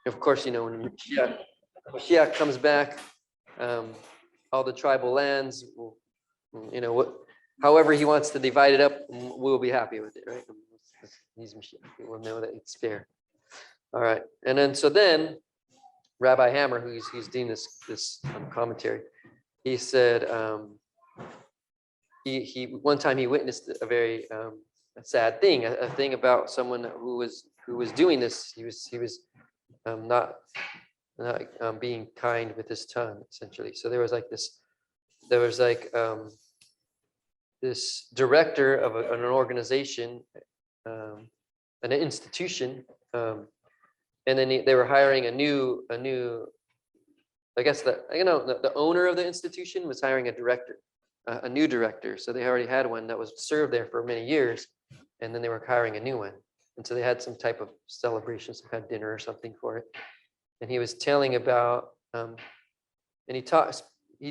of course, when Mashiach comes back, all the tribal lands, however he wants to divide it up, we'll be happy with it, right? He's Mashiach. We'll know that it's fair. All right, and then Rabbi Hammer, who's doing this commentary, he said he one time he witnessed a very sad thing, a thing about someone who was doing this. He was not being kind with his tongue, essentially. So there was this director of an organization, an institution, and then they were hiring a new. I guess the owner of the institution was hiring a new director. So they already had one that was served there for many years, and then they were hiring a new one. And so they had some type of celebration, some kind of dinner or something for it. And he was telling about, and he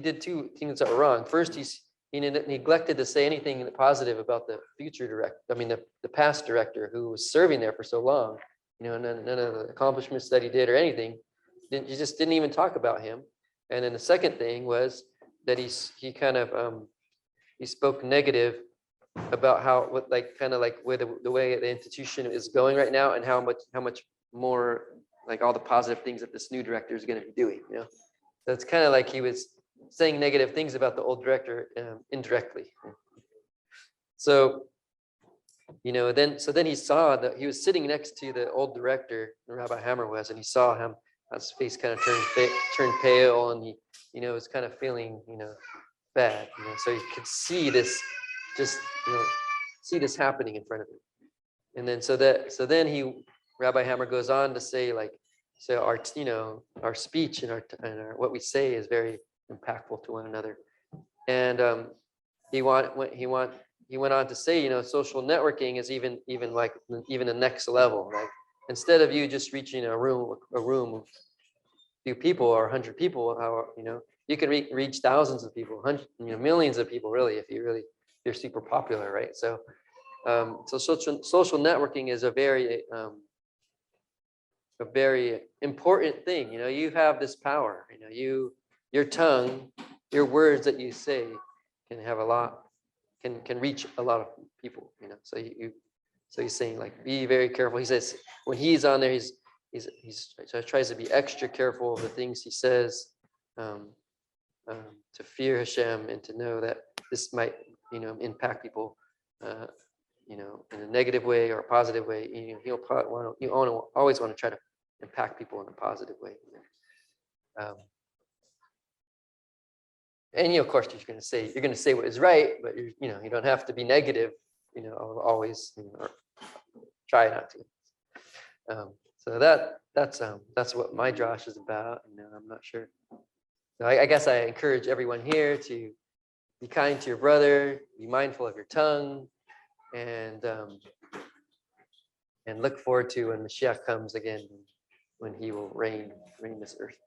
did two things that were wrong. First, he neglected to say anything positive about the future the past director who was serving there for so long. None of the accomplishments that he did or anything. He just didn't even talk about him. And then the second thing was that he kind of he spoke negative about where the way the institution is going right now, and how much more like all the positive things that this new director is going to be doing. So it's kind of like he was saying negative things about the old director indirectly. So then he saw that he was sitting next to the old director, Rabbi Hammer was, and he saw him. His face kind of turned pale, and he was kind of feeling bad. So he could see this, see this happening in front of him. And then Rabbi Hammer goes on to say our speech and our what we say is very impactful to one another. And he went on to say, social networking is even the next level, right? Instead of you just reaching a room of few people or 100 people, you can reach thousands of people, millions of people, really, if you're super popular, right? So social networking is a very important thing. You have this power. Your tongue, your words that you say can have can reach a lot of people. So he's saying, be very careful. He says when he's on there, he tries to be extra careful of the things he says, to fear Hashem and to know that this might impact people in a negative way or a positive way. He'll probably always want to try to impact people in a positive way. And of course you're going to say what is right, but you don't have to be negative. Always or try not to. So that's what my Drash is about. I'm not sure. So I guess I encourage everyone here to be kind to your brother, be mindful of your tongue, and look forward to when Mashiach comes again, when he will reign this earth.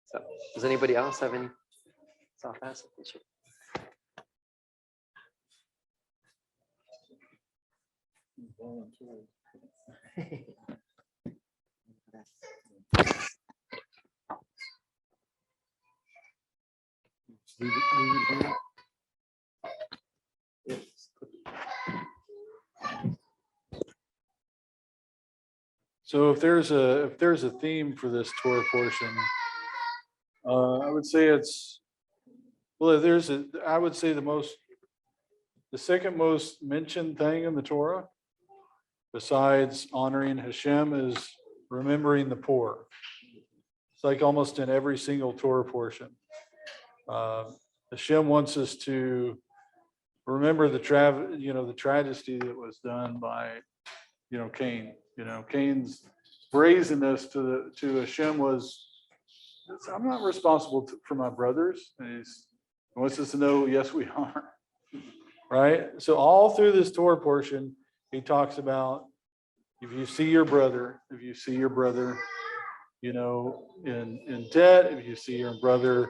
So, does anybody else have any soft answers? So if there's a theme for this Torah portion, I would say the second most mentioned thing in the Torah, besides honoring Hashem, is remembering the poor. It's like almost in every single Torah portion. Hashem wants us to remember the tragedy that was done by, Cain. Cain's brazenness to Hashem was, I'm not responsible for my brothers. And he wants us to know, yes, we are. Right? So all through this Torah portion, he talks about if you see your brother, in debt, if you see your brother,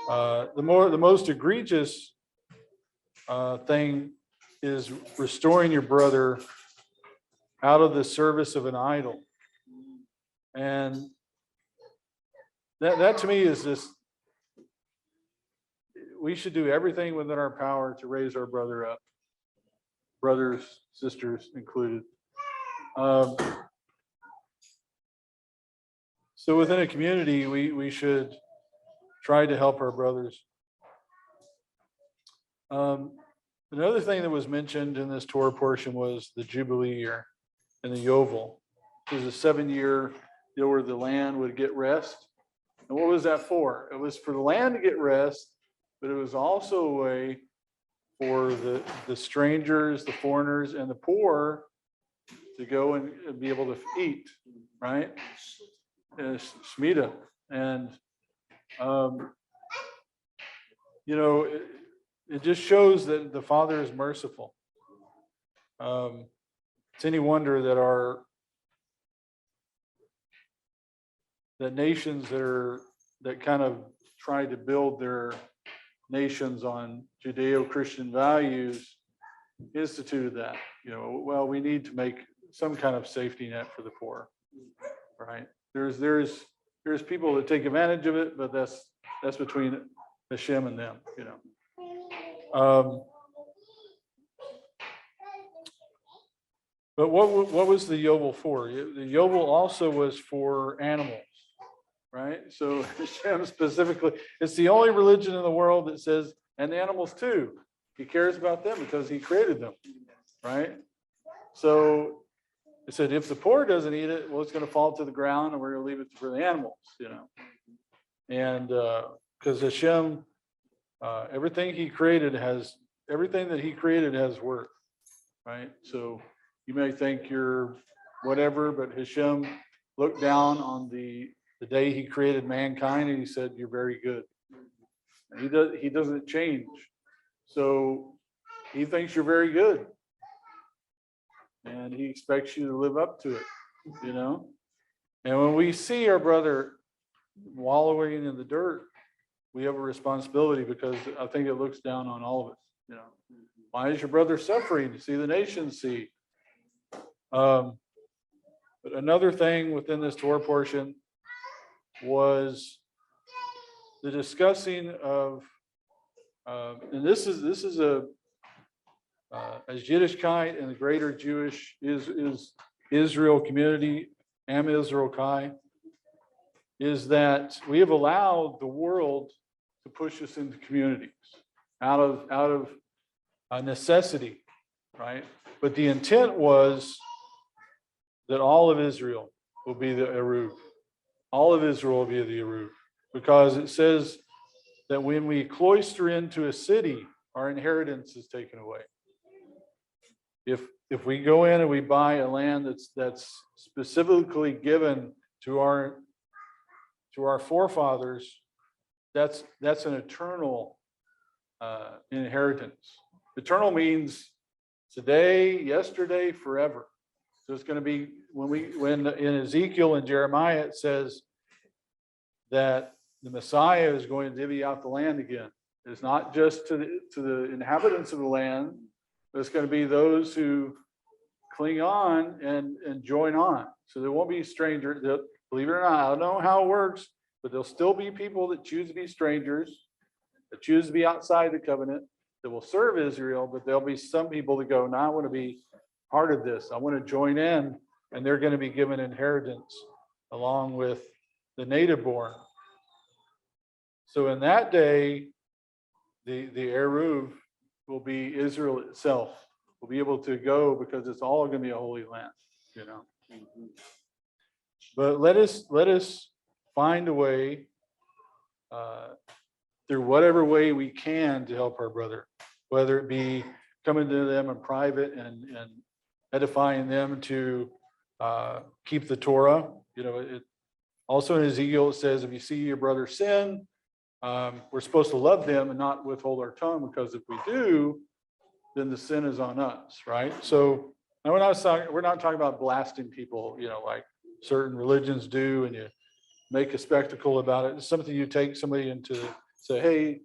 the most egregious thing is restoring your brother out of the service of an idol. And that to me is just, we should do everything within our power to raise our brother up, brothers, sisters included. So within a community, we should try to help our brothers. Another thing that was mentioned in this Torah portion was the Jubilee year and the Yovel. It was a 7-year deal where the land would get rest. And what was that for? It was for the land to get rest, but it was also a way for the strangers, the foreigners, and the poor to go and be able to eat, right? Shemitah. And, it just shows that the Father is merciful. It's any wonder that nations that kind of try to build their nations on Judeo-Christian values instituted that. Well, we need to make some kind of safety net for the poor, right? There's people that take advantage of it, but that's between Hashem and them, But what was the Yovel for? The Yovel also was for animals, right? So Hashem specifically, it's the only religion in the world that says, and the animals too. He cares about them because he created them, right? So it said, if the poor doesn't eat it, well, it's going to fall to the ground and we're going to leave it for the animals, And because Hashem, everything that he created has worth, right? So you may think you're whatever, but Hashem looked down on the day he created mankind and he said, you're very good. And he doesn't change. So he thinks you're very good. And he expects you to live up to it, And when we see our brother wallowing in the dirt, we have a responsibility because I think it looks down on all of us, Why is your brother suffering? See the nations see. But another thing within this Torah portion was the discussing of, and this is as Yiddishkeit and the greater Jewish is Israel community, Am Israel Kai, is that we have allowed the world to push us into communities out of necessity, right? But the intent was that all of Israel will be the Eruv. All of Israel will be the Eruv. Because it says that when we cloister into a city, our inheritance is taken away. If we go in and we buy a land that's specifically given to our forefathers, that's an eternal inheritance. Eternal means today, yesterday, forever. So it's going to be when in Ezekiel and Jeremiah it says that the Messiah is going to divvy out the land again. It's not just to the inhabitants of the land, but it's going to be those who cling on and join on. So there won't be strangers. Believe it or not, I don't know how it works, but there'll still be people that choose to be strangers, that choose to be outside the covenant, that will serve Israel, but there'll be some people that go, no, I want to be part of this. I want to join in, and they're going to be given inheritance along with the native born. So in that day, the Eruv will be Israel itself. Will be able to go because it's all going to be a holy land, But let us find a way through whatever way we can to help our brother, whether it be coming to them in private and edifying them to keep the Torah. It also in Ezekiel it says, if you see your brother sin, we're supposed to love them and not withhold our tongue, because if we do, then the sin is on us, right? So we're not talking about blasting people, like certain religions do, and you make a spectacle about it. It's something you take somebody into, say, hey,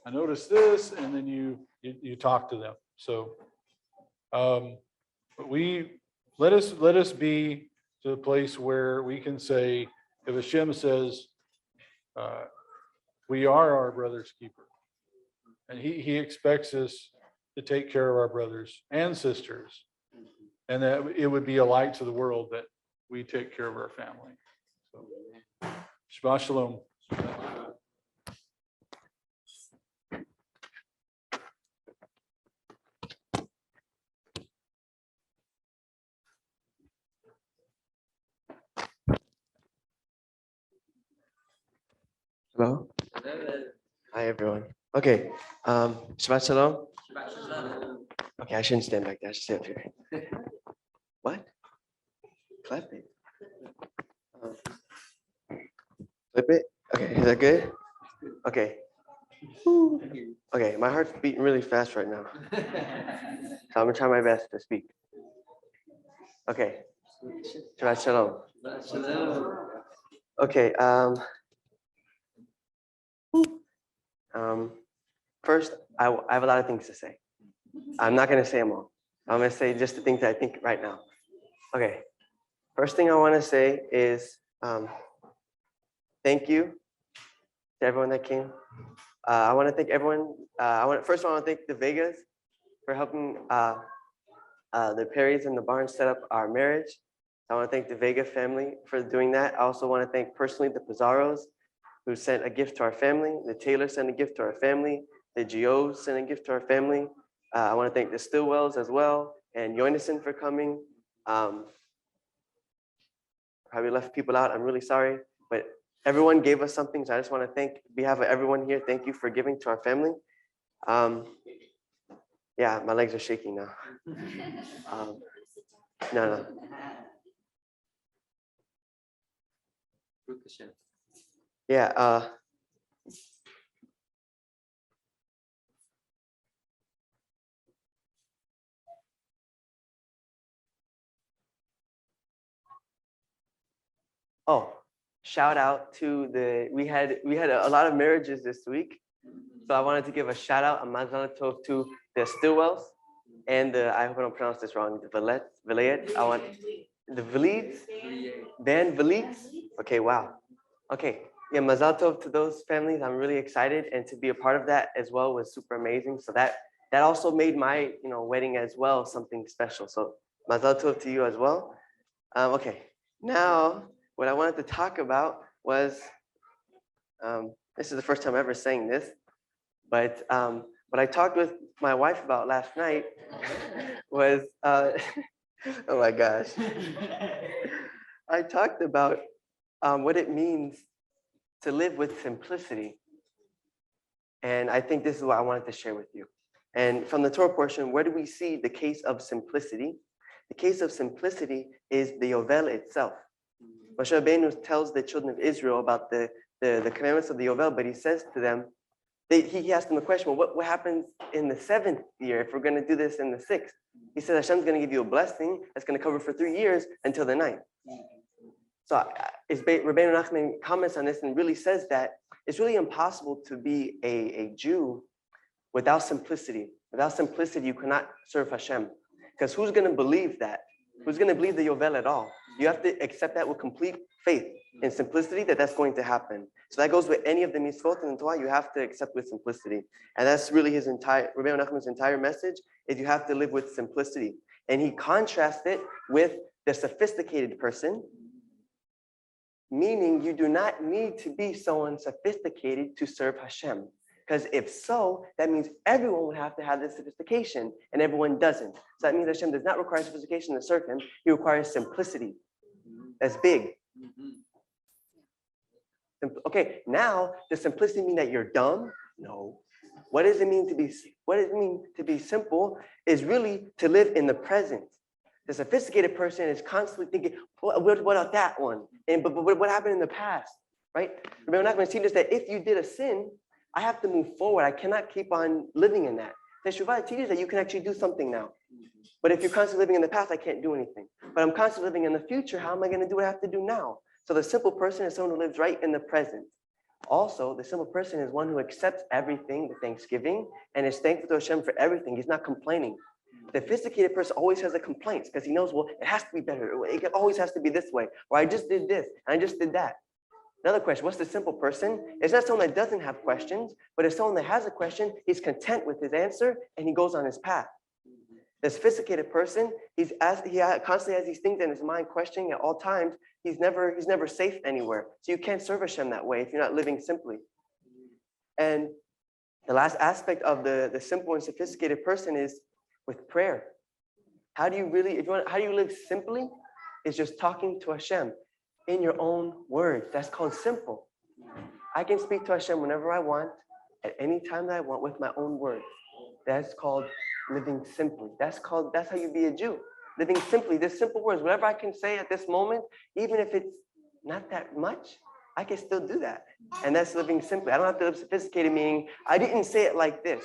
I noticed this, and then you talk to them. So, but let us be to a place where we can say, if Hashem says, we are our brother's keeper, and he expects us to take care of our brothers and sisters, and that it would be a light to the world that we take care of our family. So, Shabbat Shalom. Hello. Hi, everyone. Okay. Shabbat Shalom. Okay, I shouldn't stand back there. I should stay up here. What? Clap it. Flip it. Okay, is that good? Okay. Okay, my heart's beating really fast right now. So I'm gonna try my best to speak. Okay. Shabbat Shalom. Okay. First, I have a lot of things to say. I'm not going to say them all. I'm going to say just the things that I think right now. Okay. First thing I want to say is thank you to everyone that came. I want to thank everyone. First of all, I want to thank the Vegas for helping the Perrys and the Barnes set up our marriage. I want to thank the Vega family for doing that. I also want to thank personally the Pizarros, who sent a gift to our family. The Taylors sent a gift to our family. The Geos sent a gift to our family. I want to thank the Stillwells as well, and Joinison for coming. Probably left people out. I'm really sorry, but everyone gave us something. So I just want to thank, on behalf of everyone here, thank you for giving to our family. Yeah, my legs are shaking now. No. Yeah. Oh, shout out to we had a lot of marriages this week. So I wanted to give a shout out, a mazal tov to the Stillwells and I hope I don't pronounce this wrong, the Vilayet. I want the Vliets, Van Vliets. Okay, wow. Okay, yeah, mazal tov to those families. I'm really excited, and to be a part of that as well was super amazing. So that also made my wedding as well something special. So mazal tov to you as well. Okay, now what I wanted to talk about was this is the first time ever saying this, but what I talked with my wife about last night was oh my gosh, I talked about what it means to live with simplicity. And I think this is what I wanted to share with you. And from the Torah portion, where do we see the case of simplicity? The case of simplicity is the Yovel itself. Moshe Rabbeinu tells the children of Israel about the commandments of the Yovel, but he says to them, he asked them a question, well, what happens in the 7th year if we're going to do this in the 6th? He said, Hashem's going to give you a blessing that's going to cover for 3 years until the 9th. So Rabbeinu Nachman comments on this and really says that it's really impossible to be a Jew without simplicity. Without simplicity, you cannot serve Hashem. Because who's going to believe that? Who's going to believe the Yovel at all? You have to accept that with complete faith and simplicity that that's going to happen. So that goes with any of the mitzvot in the Torah. You have to accept with simplicity. And that's really Rabbeinu Nachman's entire message, is you have to live with simplicity. And he contrasts it with the sophisticated person, meaning you do not need to be someone sophisticated to serve Hashem. Because if so, that means everyone would have to have this sophistication, and everyone doesn't. So that means Hashem does not require sophistication to serve him. He requires simplicity. That's big. Okay, now does simplicity mean that you're dumb? No. What does it mean to be simple is really to live in the present. The sophisticated person is constantly thinking, what about that one? And but what happened in the past, right? Remember, not going to teach us that if you did a sin, I have to move forward. I cannot keep on living in that. The Shuvah teaches that you can actually do something now. But if you're constantly living in the past, I can't do anything. But I'm constantly living in the future. How am I going to do what I have to do now? So the simple person is someone who lives right in the present. Also, the simple person is one who accepts everything, the thanksgiving, and is thankful to Hashem for everything. He's not complaining. The sophisticated person always has a complaint because he knows, well, it has to be better. Or it always has to be this way. Or I just did this, and I just did that. Another question, what's the simple person? It's not someone that doesn't have questions, but it's someone that has a question, he's content with his answer, and he goes on his path. The sophisticated person, he constantly has these things in his mind questioning at all times. He's never safe anywhere. So you can't serve Hashem that way if you're not living simply. And the last aspect of the simple and sophisticated person is with prayer. How do you live simply? Is just talking to Hashem in your own words. That's called simple. I can speak to Hashem whenever I want, at any time that I want, with my own words. That's called living simply. That's how you be a Jew. Living simply, there's simple words. Whatever I can say at this moment, even if it's not that much, I can still do that. And that's living simply. I don't have to live sophisticated, meaning I didn't say it like this.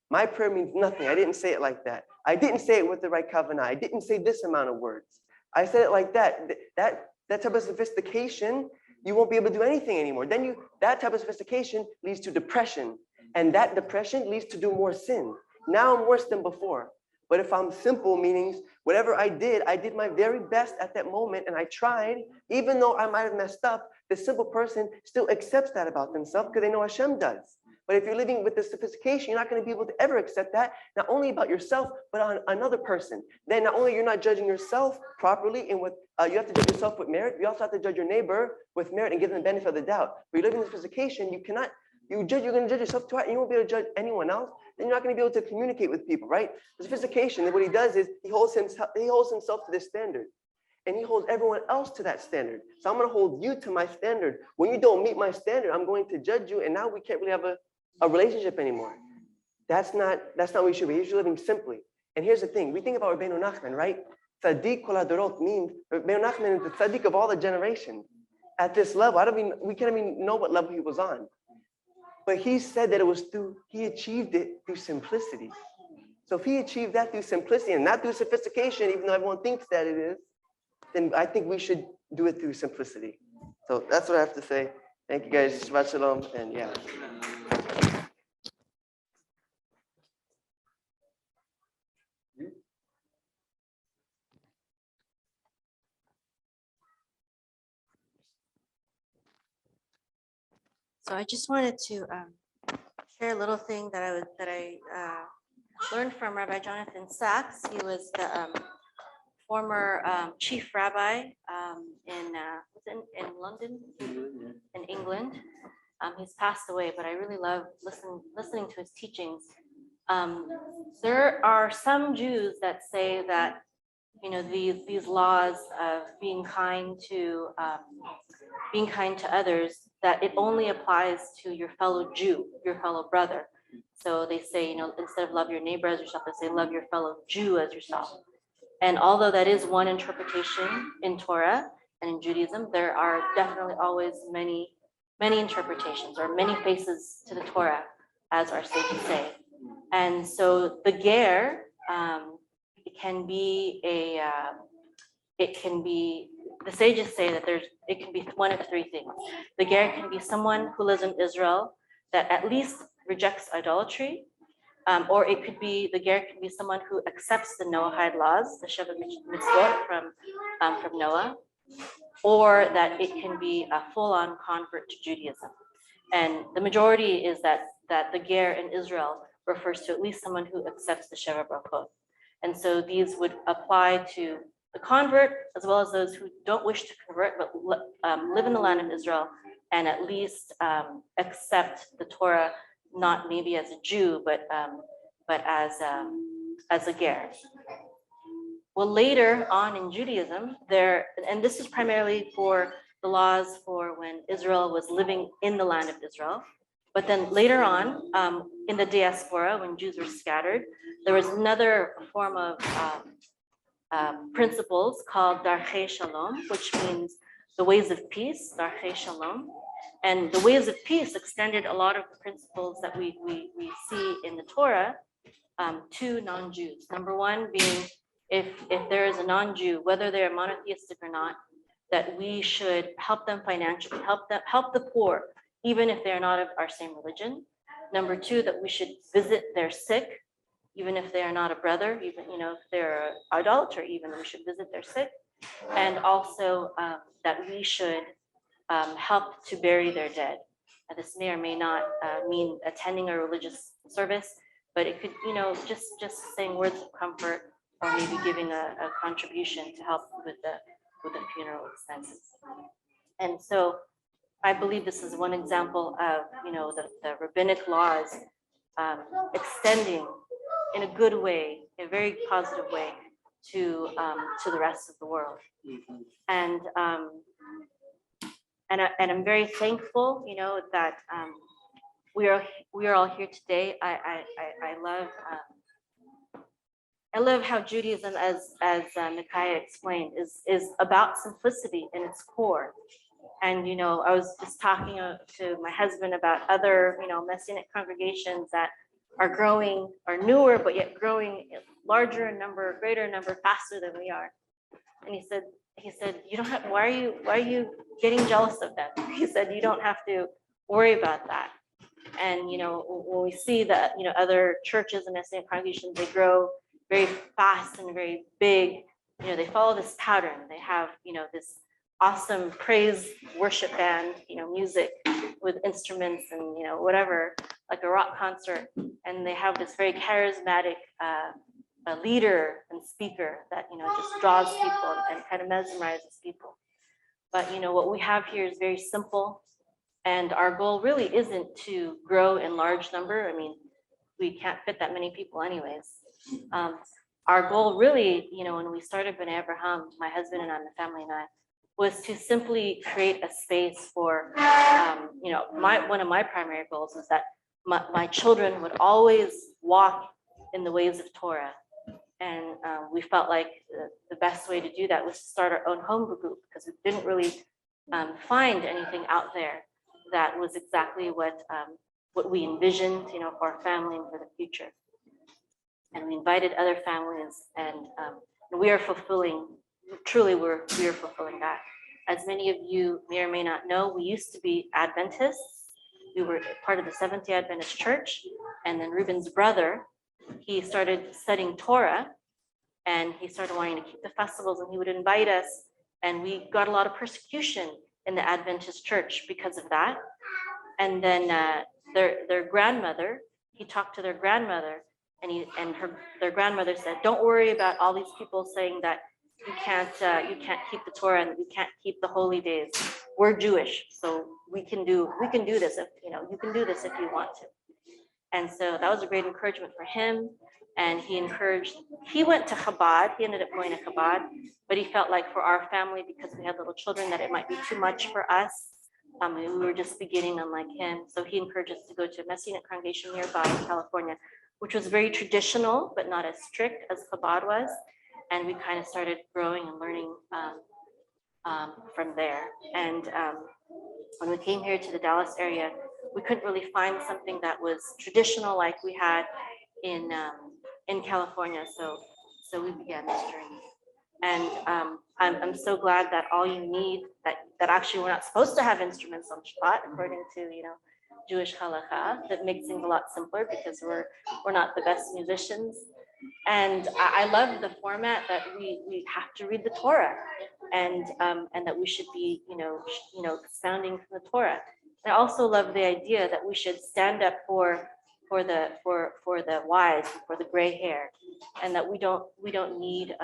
My prayer means nothing. I didn't say it like that. I didn't say it with the right kavanah. I didn't say this amount of words. I said it like that. That type of sophistication, you won't be able to do anything anymore. Then that type of sophistication leads to depression. And that depression leads to do more sin. Now I'm worse than before. But if I'm simple, meaning whatever I did my very best at that moment, and I tried, even though I might have messed up, the simple person still accepts that about themselves because they know Hashem does. But if you're living with the sophistication, you're not going to be able to ever accept that, not only about yourself, but on another person. Then not only you're not judging yourself properly, and you have to judge yourself with merit, you also have to judge your neighbor with merit and give them the benefit of the doubt. But you live in sophistication, you're going to judge yourself too hard, and you won't be able to judge anyone else. Then you're not going to be able to communicate with people, right? The sophistication, what he does is he holds himself to this standard. And he holds everyone else to that standard. So I'm going to hold you to my standard. When you don't meet my standard, I'm going to judge you, and now we can't really have a relationship anymore. That's not what we should be. We should be living simply. And here's the thing. We think about Rabbeinu Nachman, right? Tzaddik kol hadorot means Rabbeinu Nachman is the tzaddik of all the generations. At this level, we can't even know what level he was on. But he said that he achieved it through simplicity. So if he achieved that through simplicity and not through sophistication, even though everyone thinks that it is, then I think we should do it through simplicity. So that's what I have to say. Thank you guys. Shabbat Shalom. And yeah. So I just wanted to share a little thing that I learned from Rabbi Jonathan Sachs. He was the former chief rabbi in London, in England. He's passed away, but I really love listening to his teachings. There are some Jews that say that these laws of being kind to others, that it only applies to your fellow Jew, your fellow brother. So they say, instead of love your neighbor as yourself, they say love your fellow Jew as yourself. And although that is one interpretation in Torah and in Judaism, there are definitely always many interpretations or many faces to the Torah, as our sages say. And so the ger, the sages say that it can be one of three things. The ger can be someone who lives in Israel that at least rejects idolatry, or the ger can be someone who accepts the Noahide laws, the Sheva Mitzvot from Noah, or that it can be a full-on convert to Judaism. And the majority is that the ger in Israel refers to at least someone who accepts the Sheva Brachot. And so these would apply to the convert, as well as those who don't wish to convert, but live in the land of Israel and at least accept the Torah, not maybe as a Jew, but as a ger. Well, later on in Judaism, and this is primarily for the laws for when Israel was living in the land of Israel. But then later on, in the diaspora, when Jews were scattered, there was another form of principles called Darchei Shalom, which means the ways of peace, Darchei Shalom. And the ways of peace extended a lot of the principles that we see in the Torah to non-Jews. Number one being, if there is a non-Jew, whether they're monotheistic or not, that we should help them financially, help the poor, even if they're not of our same religion. Number two, that we should visit their sick. even if they are not a brother, even, if they're an idolater, even we should visit their sick. And also that we should help to bury their dead. This may or may not mean attending a religious service, but it could, just saying words of comfort, or maybe giving a contribution to help with the funeral expenses. And so I believe this is one example of, the rabbinic laws extending in a good way, a very positive way, to the rest of the world. And I'm very thankful, that we are all here today. I love how Judaism, as Micaiah explained, is about simplicity in its core. And I was just talking to my husband about other Messianic congregations that are growing, are newer, but yet growing larger in number, greater in number, faster than we are. And he said, you don't have, why are you getting jealous of them? He said, you don't have to worry about that. And when we see that other churches and Messianic congregations, they grow very fast and very big, they follow this pattern. They have this awesome praise worship band, music with instruments and whatever, like a rock concert, and they have this very charismatic leader and speaker that just draws people and kind of mesmerizes people. But what we have here is very simple, and our goal really isn't to grow in large number. I mean, we can't fit that many people anyways. Our goal really, when we started Benei Avraham, my husband and I, my family and I, was to simply create a space for, one of my primary goals is that my children would always walk in the ways of Torah. And we felt like the best way to do that was to start our own home group, because we didn't really find anything out there that was exactly what we envisioned, for our family and for the future. And we invited other families, and we are fulfilling, truly we are fulfilling that. As many of you may or may not know, we used to be Adventists. We were part of the Seventh-day Adventist Church, and then Reuben's brother, he started studying Torah, and he started wanting to keep the festivals, and he would invite us, and we got a lot of persecution in the Adventist Church because of that. And then their grandmother, he talked to their grandmother, and their grandmother said, "Don't worry about all these people saying that you can't keep the Torah and you can't keep the holy days. We're Jewish, so we can do this if you can do this if you want to." And so that was a great encouragement for him. And he went to Chabad. He ended up going to Chabad, but he felt like for our family, because we had little children, that it might be too much for us. We were just beginning, unlike him. So he encouraged us to go to a Messianic congregation nearby in California, which was very traditional, but not as strict as Chabad was. And we kind of started growing and learning from there. And when we came here to the Dallas area, we couldn't really find something that was traditional like we had in California. So we began this journey. And I'm so glad that all you need, that actually we're not supposed to have instruments on Shabbat, according to Jewish halachah. That makes things a lot simpler because we're not the best musicians. And I love the format that we have to read the Torah, and that we should be expounding from the Torah. And I also love the idea that we should stand up for the wise, for the gray hair, and that we don't need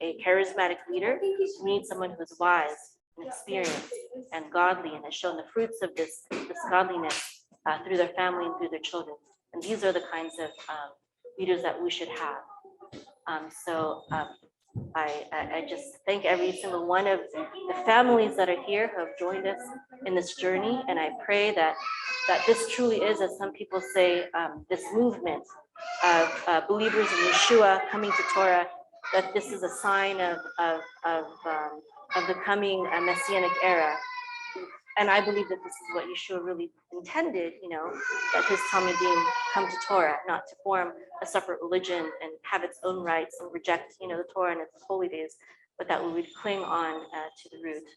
a charismatic leader. We need someone who is wise and experienced and godly, and has shown the fruits of this godliness through their family and through their children. And these are the kinds of leaders that we should have. I just thank every single one of the families that are here who have joined us in this journey. And I pray that this truly is, as some people say, this movement of believers in Yeshua coming to Torah, that this is a sign of the coming Messianic era. And I believe that this is what Yeshua really intended, that his Talmudim come to Torah, not to form a separate religion and have its own rights and reject, the Torah and its holy days, but that we would cling on to the root.